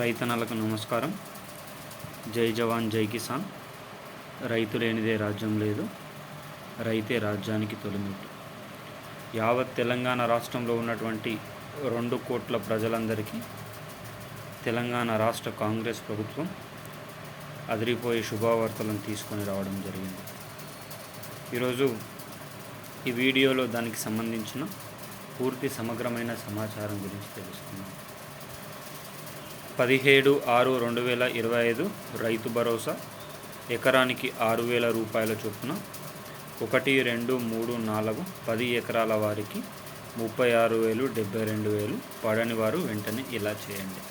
రైతన్నలకు నమస్కారం. జై జవాన్ జై కిసాన్. రైతు లేనిదే రాజ్యం లేదు, రైతే రాజ్యానికి తొలిమెట్టు. యావత్ తెలంగాణ రాష్ట్రంలో ఉన్నటువంటి 2 కోట్ల ప్రజలందరికీ తెలంగాణ రాష్ట్ర కాంగ్రెస్ ప్రభుత్వం అదిరిపోయే శుభవార్తలను తీసుకొని రావడం జరిగింది. ఈరోజు ఈ వీడియోలో దానికి సంబంధించిన పూర్తి సమగ్రమైన సమాచారం గురించి తెలుసుకుందాం. 17/6/2025 రైతు భరోసా ఎకరానికి 6,000 రూపాయల చొప్పున 1, 2, 3, 4, 10 ఎకరాల వారికి 36,000, 72,000 పడని వారు వెంటనే ఇలా చేయండి.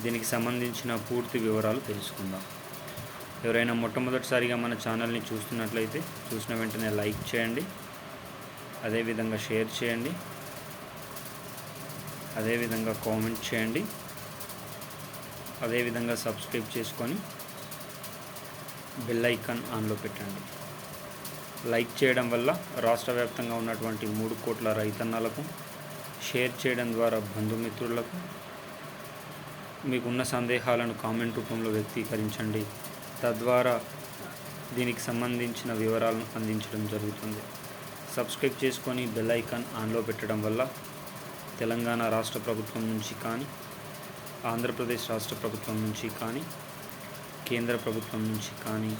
దీనికి సంబంధించిన పూర్తి వివరాలు తెలుసుకుందాం. ఎవరైనా మొట్టమొదటిసారిగా మన ఛానల్ని చూస్తున్నట్లయితే చూసిన వెంటనే లైక్ చేయండి, అదేవిధంగా షేర్ చేయండి, అదేవిధంగా కామెంట్ చేయండి, అదేవిధంగా సబ్స్క్రైబ్ చేసుకొని బెల్ ఐకాన్ ఆన్లో పెట్టండి. లైక్ చేయడం వల్ల రాష్ట్ర వ్యాప్తంగా ఉన్నటువంటి 3 కోట్ల రైతన్నలకు, షేర్ చేయడం ద్వారా బంధుమిత్రులకు, మీకున్న సందేహాలను కామెంట్ రూపంలో వ్యక్తీకరించండి. తద్వారా దీనికి సంబంధించిన వివరాలను అందించడం జరుగుతుంది. సబ్స్క్రైబ్ చేసుకొని బెల్ ఐకాన్ ఆన్లో పెట్టడం వల్ల తెలంగాణ రాష్ట్ర ప్రభుత్వం నుంచి కానీ, ఆంధ్రప్రదేశ్ రాష్ట్ర ప్రభుత్వం నుంచి కానీ, కేంద్ర ప్రభుత్వం నుంచి కానీ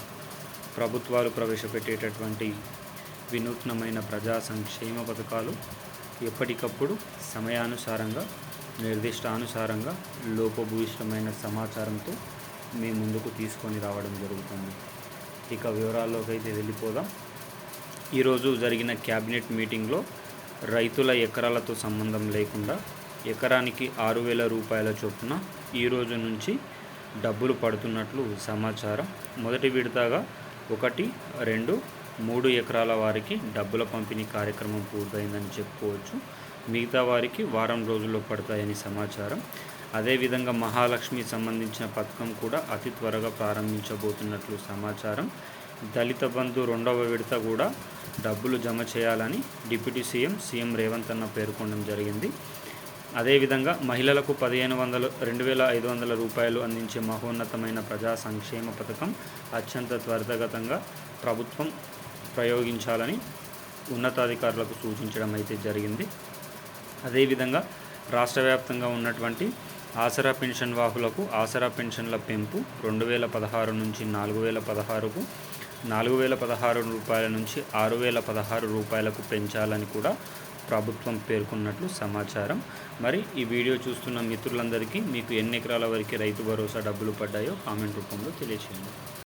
ప్రభుత్వాలు ప్రవేశపెట్టేటటువంటి వినూత్నమైన ప్రజా సంక్షేమ పథకాలు ఎప్పటికప్పుడు సమయానుసారంగా, నిర్దిష్టానుసారంగా లోపభూయిష్టమైన సమాచారంతో మీ ముందుకు తీసుకొని రావడం జరుగుతుంది. ఇక వివరాల్లోకి అయితే వెళ్ళిపోదాం. ఈరోజు జరిగిన క్యాబినెట్ మీటింగ్లో రైతుల ఎకరాలతో సంబంధం లేకుండా ఎకరానికి 6,000 రూపాయల చొప్పున ఈరోజు నుంచి డబ్బులు పడుతున్నట్లు సమాచారం. మొదటి విడతగా 1, 2, 3 ఎకరాల వారికి డబ్బుల పంపిణీ కార్యక్రమం పూర్తయిందని చెప్పుకోవచ్చు. మిగతా వారికి వారం రోజుల్లో పడతాయని సమాచారం. అదేవిధంగా మహాలక్ష్మి సంబంధించిన పథకం కూడా అతి త్వరగా ప్రారంభించబోతున్నట్లు సమాచారం. దళిత బంధు 2వ విడత కూడా డబ్బులు జమ చేయాలని డిప్యూటీ సీఎం రేవంత్ అన్న పేర్కొనడం జరిగింది. అదేవిధంగా మహిళలకు 2,500 రూపాయలు అందించే మహోన్నతమైన ప్రజా సంక్షేమ పథకం అత్యంత త్వరితగతంగా ప్రభుత్వం ప్రయోగించాలని ఉన్నతాధికారులకు సూచించడం అయితే జరిగింది. అదేవిధంగా రాష్ట్ర వ్యాప్తంగా ఉన్నటువంటి ఆసరా పెన్షన్ వాహులకు ఆసరా పెన్షన్ల పెంపు 2016 నుంచి 4,016కు, 4,016 రూపాయల నుంచి 6,016 రూపాయలకు పెంచాలని కూడా ప్రభుత్వం పేర్కొన్నట్లు సమాచారం. మరి ఈ వీడియో చూస్తున్న మిత్రులందరికీ మీకు ఎన్ని ఎకరాల వరకు రైతు భరోసా డబ్బులు పడ్డాయో కామెంట్ రూపంలో తెలియజేయండి.